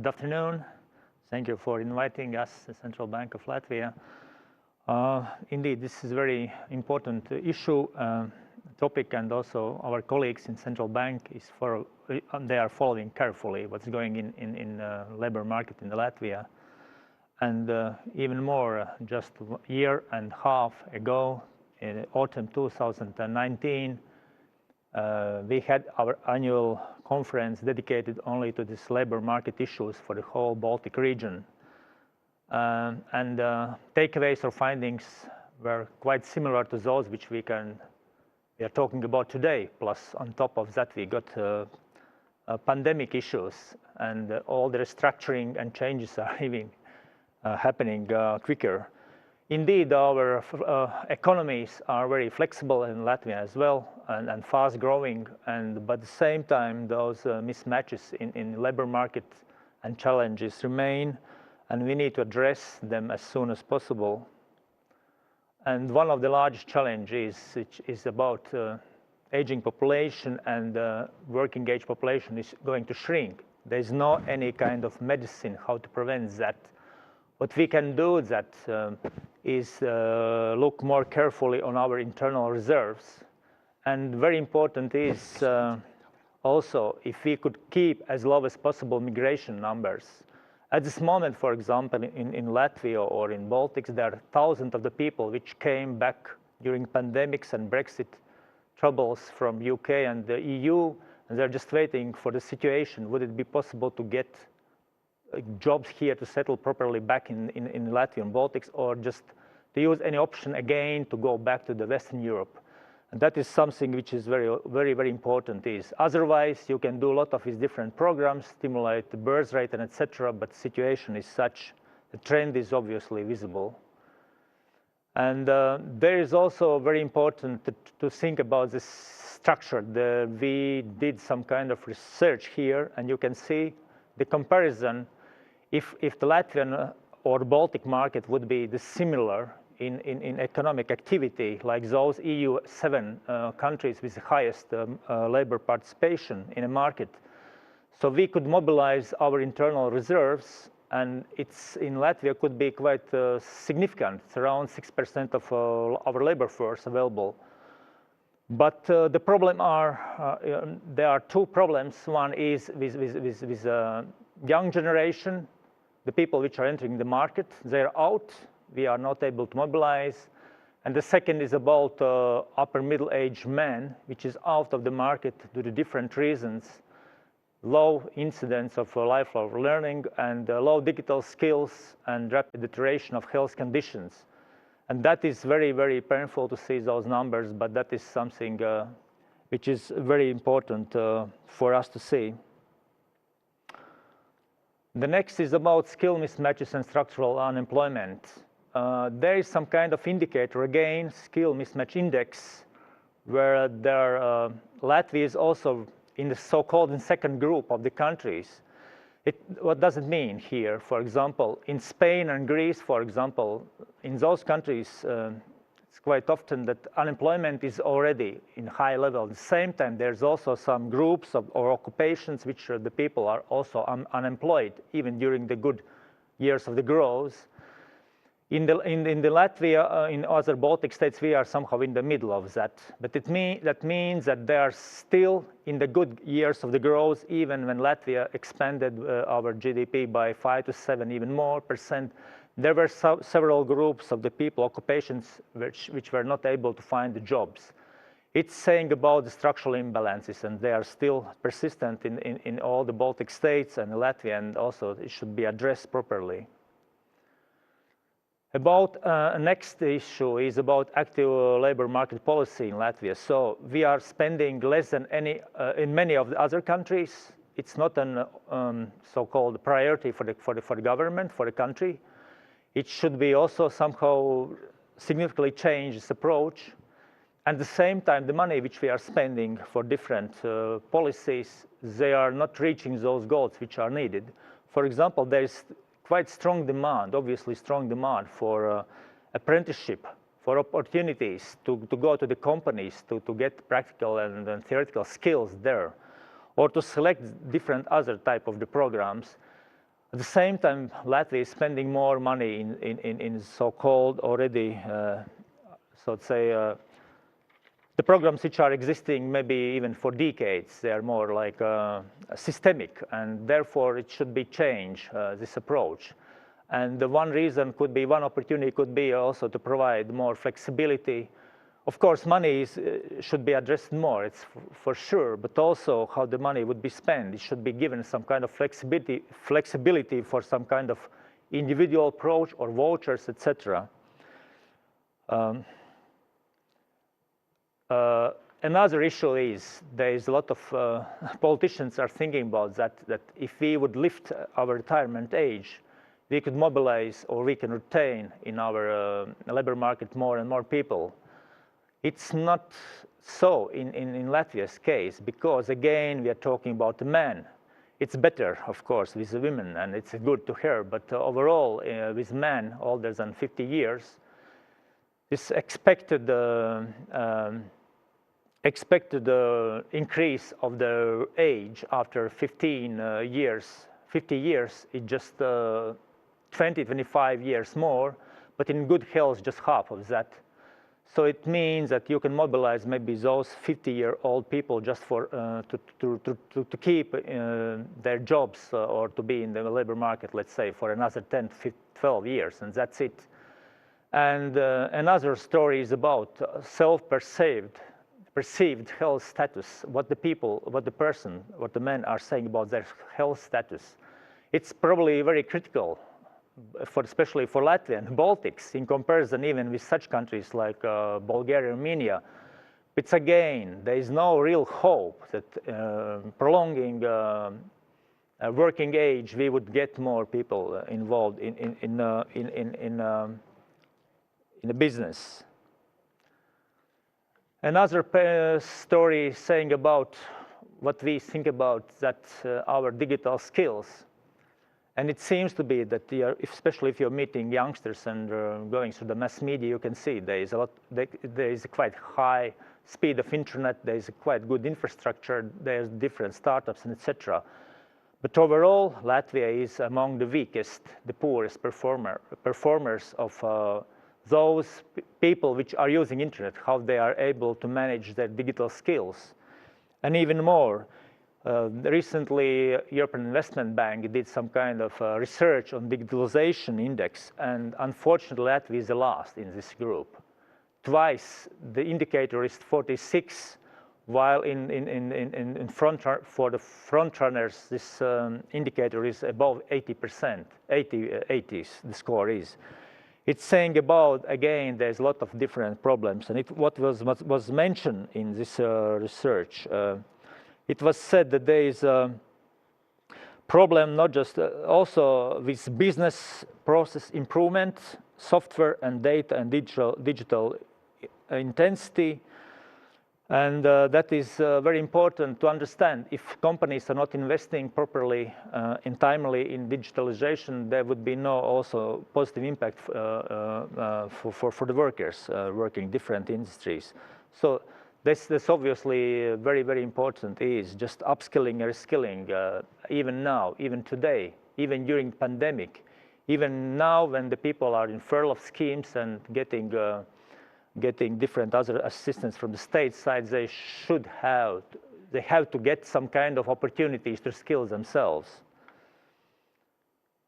Good afternoon. Thank you for inviting us, the Central Bank of Latvia. Indeed, this is a very important issue, topic, and also our colleagues in Central Bank they are following carefully what's going in labor market in Latvia. And even more, just a year and a half ago, in autumn 2019, we had our annual conference dedicated only to this labor market issues for the whole Baltic region. And takeaways or findings were quite similar to those which we are talking about today. Plus, on top of that, we got pandemic issues, and all the restructuring and changes are even happening quicker. Indeed, our economies are very flexible in Latvia as well, and fast growing, but at the same time those mismatches in labor market and challenges remain, and we need to address them as soon as possible. And one of the largest challenges is about aging population, and working age population is going to shrink. There is no any kind of medicine how to prevent that. What we can do is look more carefully on our internal reserves, and very important is also if we could keep as low as possible migration numbers. At this moment, for example, in Latvia or in Baltics, there are thousands of the people which came back during pandemics and Brexit troubles from UK and the EU, and they're just waiting for the situation. Would it be possible to get jobs here to settle properly back in Latvia and Baltics, or just to use any option again to go back to the Western Europe? And that is something which is very important. Otherwise, you can do a lot of these different programs, stimulate the birth rate and etc. But the situation is such, the trend is obviously visible. And there is also very important to think about this structure. We did some kind of research here, and you can see the comparison. If the Latvian or Baltic market would be similar in economic activity, like those EU 7 countries with the highest labor participation in a market, so we could mobilize our internal reserves, and it's in Latvia could be quite significant. It's around 6% of our labor force available. But the problem there are two problems. One is with young generation. The people which are entering the market, they're out. We are not able to mobilize. And the second is about upper middle-aged men, which is out of the market due to different reasons. Low incidence of lifelong learning, and low digital skills, and rapid deterioration of health conditions. And that is very painful to see those numbers, but that is something which is very important for us to see. The next is about skill mismatches and structural unemployment. There is some kind of indicator, again, skill mismatch index, where Latvia is also in the so-called second group of the countries. What does it mean here? For example, in Spain and Greece, for example, in those countries, it's quite often that unemployment is already in high level. At the same time, there's also some groups or occupations which the people are also unemployed, even during the good years of the growth. In the Latvia, in other Baltic states, we are somehow in the middle of that. But that means that they are still in the good years of the growth, even when Latvia expanded our GDP by 5 to 7, even more %. There were several groups of the people, occupations, which were not able to find the jobs. It's saying about the structural imbalances, and they are still persistent in all the Baltic states and Latvia, and also it should be addressed properly. About next issue is about active labor market policy in Latvia. So we are spending less than any in many of the other countries. It's not an so-called priority for the government, for the country. It should be also somehow significantly change this approach. At the same time, the money which we are spending for different policies, they are not reaching those goals which are needed. For example, there is quite strong demand, obviously strong demand for apprenticeship, for opportunities to go to the companies to get practical and theoretical skills there, or to select different other type of the programs. At the same time, Latvia is spending more money in so-called already, so to say, the programs which are existing maybe even for decades. They are more like systemic, and therefore it should be changed, this approach. And the one reason could be, one opportunity could be also to provide more flexibility. Of course, money should be addressed more, it's for sure, but also how the money would be spent. It should be given some kind of flexibility for some kind of individual approach or vouchers, etc. Another issue is there is a lot of politicians are thinking about that if we would lift our retirement age, we could mobilize or we can retain in our labor market more and more people. It's not so in Latvia's case, because again we are talking about the men. It's better, of course, with the women, and it's good to hear, but overall with men older than 50 years, this expected increase of the age after 50 years, it just 20-25 years more, but in good health just half of that. So it means that you can mobilize maybe those 50-year-old people just for to keep their jobs or to be in the labor market, let's say, for another 10, 12 years, and that's it. And another story is about perceived health status, what the men are saying about their health status. It's probably very critical, especially for Latvia and the Baltics, in comparison even with such countries like Bulgaria, Romania. It's again, there is no real hope that prolonging working age, we would get more people involved in the business. Another story saying about what we think about that our digital skills. And it seems to be that especially if you're meeting youngsters and going through the mass media, you can see there is a quite high speed of internet, there is a quite good infrastructure, there's different startups and etc. But overall, Latvia is among the weakest, the poorest performers of those people which are using internet, how they are able to manage their digital skills. And even more, recently, European Investment Bank did some kind of research on digitalization index, and unfortunately, Latvia is the last in this group. Twice the indicator is 46, while for the front runners, this indicator is above 80%, 80s the score is. It's saying about, again, there's a lot of different problems, and what was mentioned in this research. It was said that there is a problem not just also with business process improvement, software and data and digital intensity, and that is very important to understand. If companies are not investing properly and timely in digitalization, there would be no also positive impact for the workers working different industries. So that's obviously very, very important, is just upskilling and reskilling, even now, even today, even during pandemic, even now when the people are in furlough schemes and getting different other assistance from the state side, they have to get some kind of opportunities to skill themselves.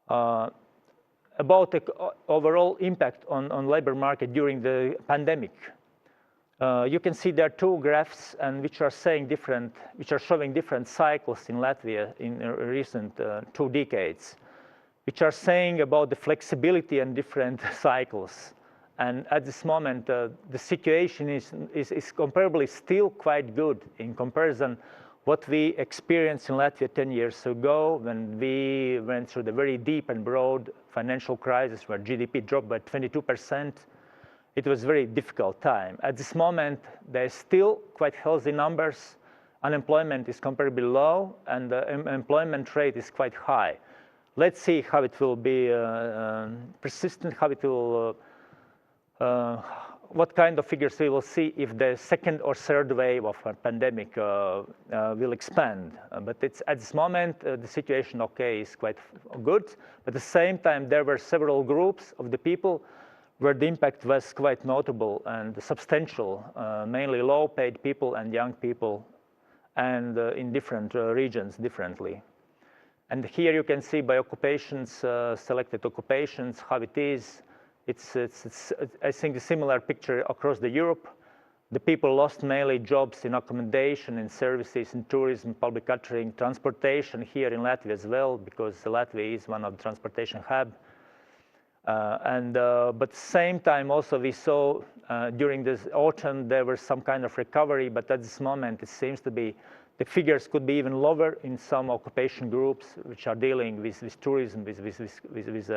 About the overall impact on labor market during the pandemic. You can see there are two graphs, and which are showing different cycles in Latvia in recent 2 decades, which are saying about the flexibility and different cycles. And at this moment, the situation is comparably still quite good in comparison what we experienced in Latvia 10 years ago, when we went through the very deep and broad financial crisis where GDP dropped by 22%. It was a very difficult time. At this moment, there's still quite healthy numbers. Unemployment is comparably low, and the employment rate is quite high. Let's see how it will be persistent, how it will what kind of figures we will see if the second or third wave of a pandemic will expand. But it's at this moment, the situation, okay, is quite good. But at the same time, there were several groups of the people where the impact was quite notable and substantial, mainly low-paid people and young people, and in different regions differently. And here you can see by occupations, selected occupations, how it is. It's I think, a similar picture across the Europe. The people lost mainly jobs in accommodation, in services, in tourism, public catering, transportation here in Latvia as well, because Latvia is one of the transportation hub. But at the same time also we saw during this autumn there was some kind of recovery, but at this moment it seems to be the figures could be even lower in some occupation groups which are dealing with tourism, with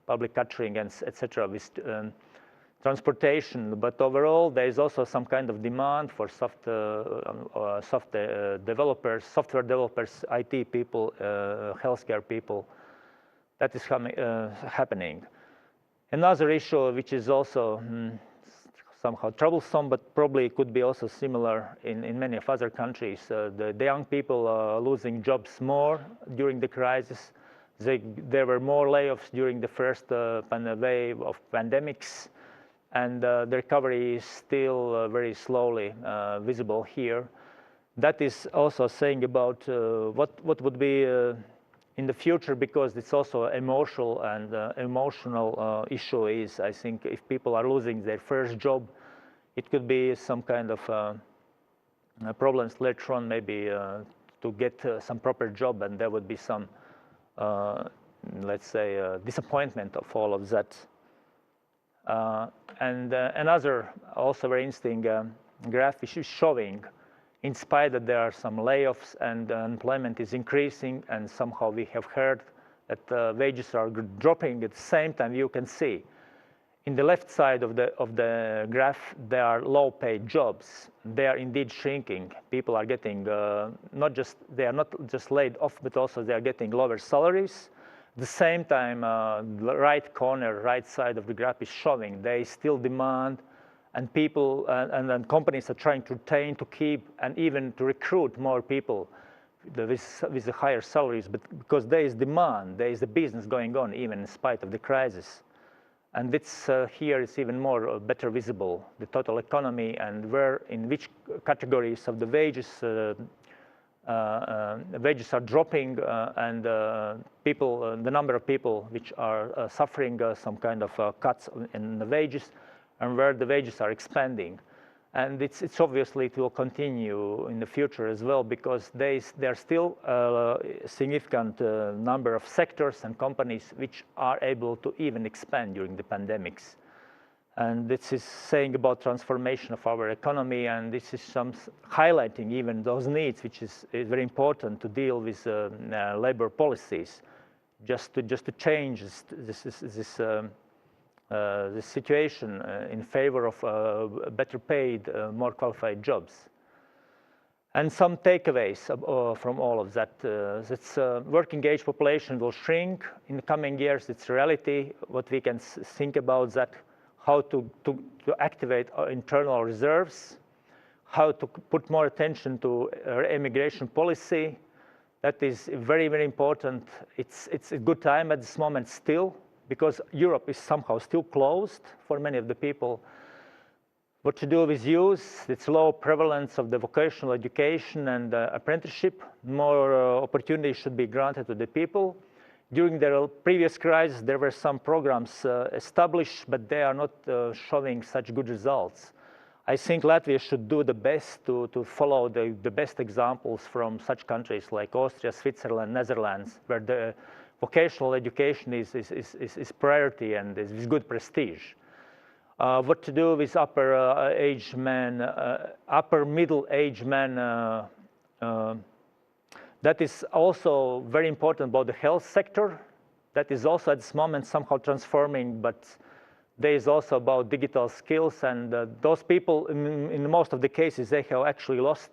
public catering, and etc., with transportation. But overall, there is also some kind of demand for software developers, IT people, healthcare people. That is happening. Another issue which is also somehow troublesome, but probably could be also similar in many of other countries. The young people are losing jobs more during the crisis. There were more layoffs during the first wave of pandemics, and the recovery is still very slowly visible here. That is also saying about what would be in the future, because it's also emotional issue is, I think, if people are losing their first job, it could be some kind of problems later on, maybe to get some proper job, and there would be some let's say disappointment of all of that. And another also very interesting graph is showing, in spite that there are some layoffs and unemployment is increasing, and somehow we have heard that wages are dropping, at the same time you can see in the left side of the graph there are low-paid jobs. They are indeed shrinking. People are getting they are not just laid off, but also they are getting lower salaries. At the same time, the right corner, right side of the graph is showing there is still demand, and people and companies are trying to retain, to keep, and even to recruit more people with the higher salaries, but because there is demand, there is a business going on even in spite of the crisis. And this here is even more better visible, the total economy, and in which categories of the wages are dropping, and the number of people which are suffering some kind of cuts in the wages, and where the wages are expanding. And it's obviously it will continue in the future as well, because there are still a significant number of sectors and companies which are able to even expand during the pandemics. And this is saying about transformation of our economy, and this is some highlighting even those needs, which is very important to deal with labor policies, just to change this situation in favor of better paid, more qualified jobs. And some takeaways from all of that. Working age population will shrink in the coming years. It's a reality. What we can think about that, how to activate our internal reserves, how to put more attention to immigration policy. That is very, very important. It's a good time at this moment still, because Europe is somehow still closed for many of the people. What to do with youth? It's low prevalence of the vocational education and apprenticeship. More opportunities should be granted to the people. During the previous crisis, there were some programs established, but they are not showing such good results. I think Latvia should do the best to follow the best examples from such countries like Austria, Switzerland, Netherlands, where the vocational education is priority and is good prestige. What to do with upper middle-aged men? That is also very important about the health sector. That is also at this moment somehow transforming, but there is also about digital skills, and those people, in most of the cases, they have actually lost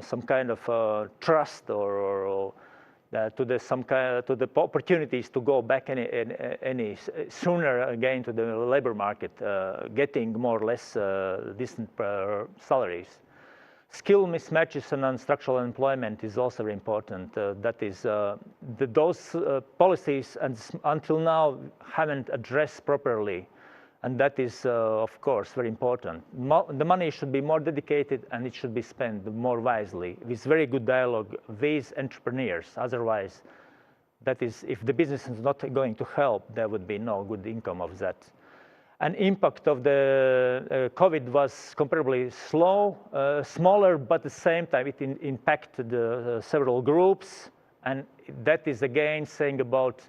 some kind of trust or to the opportunities to go back any sooner again to the labor market, getting more or less decent salaries. Skill mismatches and non-structural employment is also very important. That is, those policies until now haven't addressed properly, and that is, of course, very important. The money should be more dedicated, and it should be spent more wisely with very good dialogue with entrepreneurs. Otherwise, that is, if the business is not going to help, there would be no good income of that. And impact of the COVID was comparably smaller, but at the same time it impacted several groups, and that is again saying about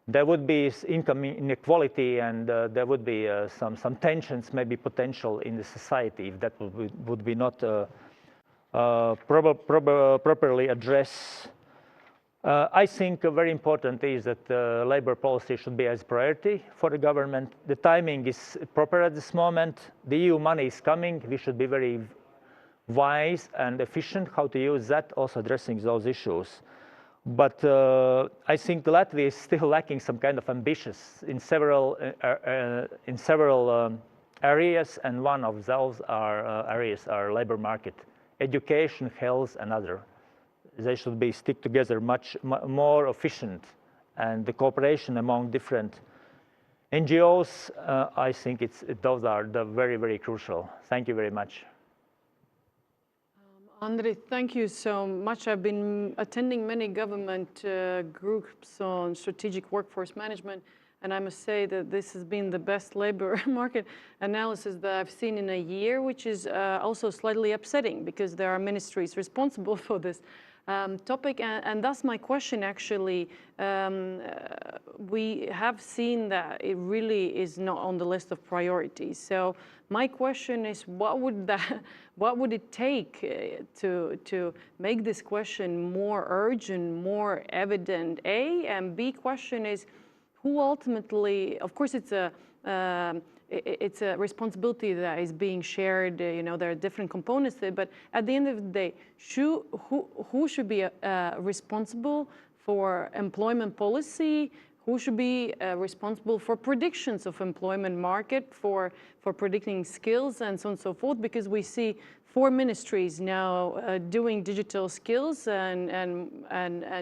there would be income inequality, and there would be some tensions, maybe potential in the society if that would be not properly addressed. I think very important is that labor policy should be as priority for the government. The timing is proper at this moment. The EU money is coming. We should be very wise and efficient how to use that, also addressing those issues. But I think Latvia is still lacking some kind of ambitious in several areas, and one of those areas are labor market, education, health, and other. They should be stick together much more efficient, and the cooperation among different NGOs, I think those are very, very crucial. Thank you very much. Andris, thank you so much. I've been attending many government groups on strategic workforce management, and I must say that this has been the best labor market analysis that I've seen in a year, which is also slightly upsetting because there are ministries responsible for this topic. And thus my question actually, we have seen that it really is not on the list of priorities. So my question is, what would it take to make this question more urgent, more evident, A? And B question is, who ultimately, of course it's a responsibility that is being shared, you know, there are different components there, but at the end of the day, who should be responsible for employment policy? Who should be responsible for predictions of employment market, for predicting skills and so on and so forth? Because we see 4 ministries now doing digital skills and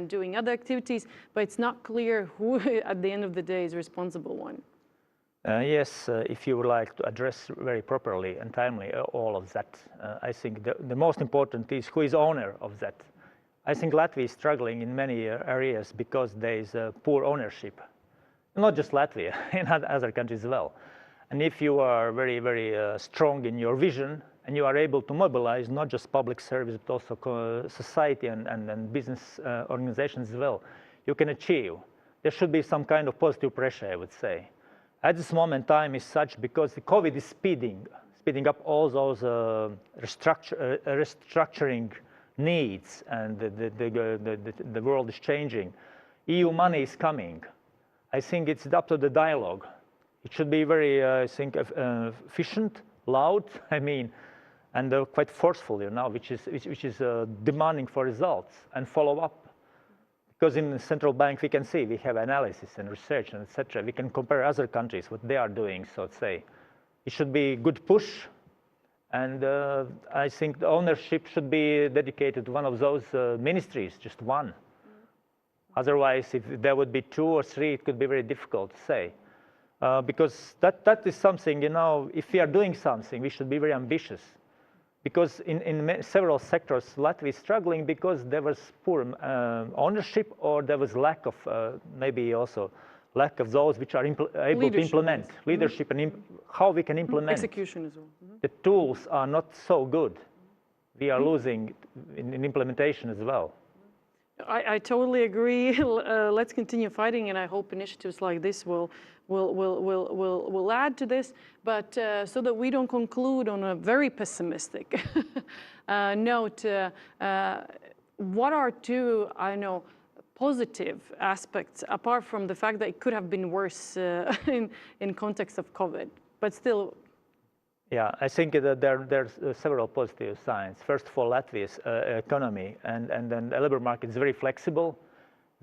doing other activities, but it's not clear who at the end of the day is responsible one. Yes, if you would like to address very properly and timely all of that, I think the most important is who is owner of that. I think Latvia is struggling in many areas because there is poor ownership. Not just Latvia, in other countries as well. And if you are very, very strong in your vision, and you are able to mobilize not just public service, but also society and business organizations as well, you can achieve. There should be some kind of positive pressure, I would say. At this moment, time is such because the COVID is speeding up all those restructuring needs, and the world is changing. EU money is coming. I think it's up to the dialogue. It should be very, I think, efficient, loud, I mean, and quite forceful, you know, which is demanding for results and follow up. Because in the central bank, we can see we have analysis and research and etc. We can compare other countries, what they are doing, so to say. It should be good push. And I think the ownership should be dedicated to one of those ministries, just one. Otherwise, if there would be 2 or 3, it could be very difficult to say. Because that is something, you know, if we are doing something, we should be very ambitious. Because in several sectors, Latvia is struggling because there was poor ownership, or there was lack of, maybe also lack of those which are able to implement. Leadership and how we can implement. Execution as well. The tools are not so good. We are losing in implementation as well. I totally agree. Let's continue fighting, and I hope initiatives like this will add to this. But so that we don't conclude on a very pessimistic note, what are 2, I know, positive aspects apart from the fact that it could have been worse in context of COVID, but still? Yeah, I think that there's several positive signs. First of all, Latvia's economy and then the labor market is very flexible.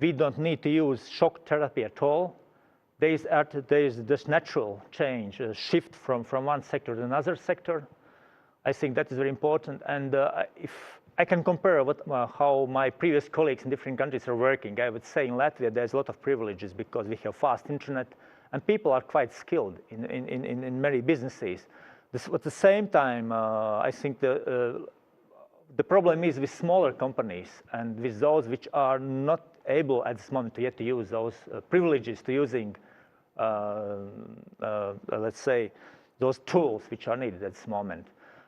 we don't need to use shock therapy at all. There is this natural change, a shift from one sector to another sector. I think that is very important. And if I can compare how my previous colleagues in different countries are working, I would say in Latvia there's a lot of privileges because we have fast internet and people are quite skilled in many businesses. At the same time, I think the problem is with smaller companies and with those which are not able at this moment yet to use those privileges to using, let's say, those tools which are needed at this moment.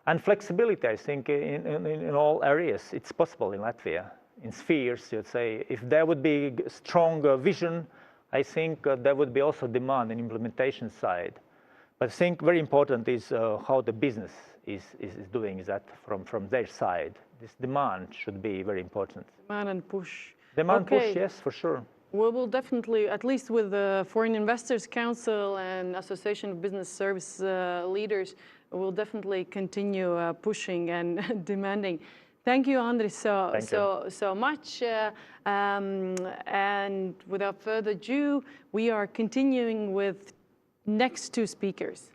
And flexibility, I think, in all areas, it's possible in Latvia. In spheres, you'd say, if there would be strong vision, I think there would be also demand in implementation side. But I think very important is how the business is doing that from their side. This demand should be very important. Demand and push. Demand push, yes, for sure. We will definitely, at least with the Foreign Investors Council and Association of Business Service Leaders, we'll definitely continue pushing and demanding. Thank you, Andris, so much. And without further ado, we are continuing with next two speakers.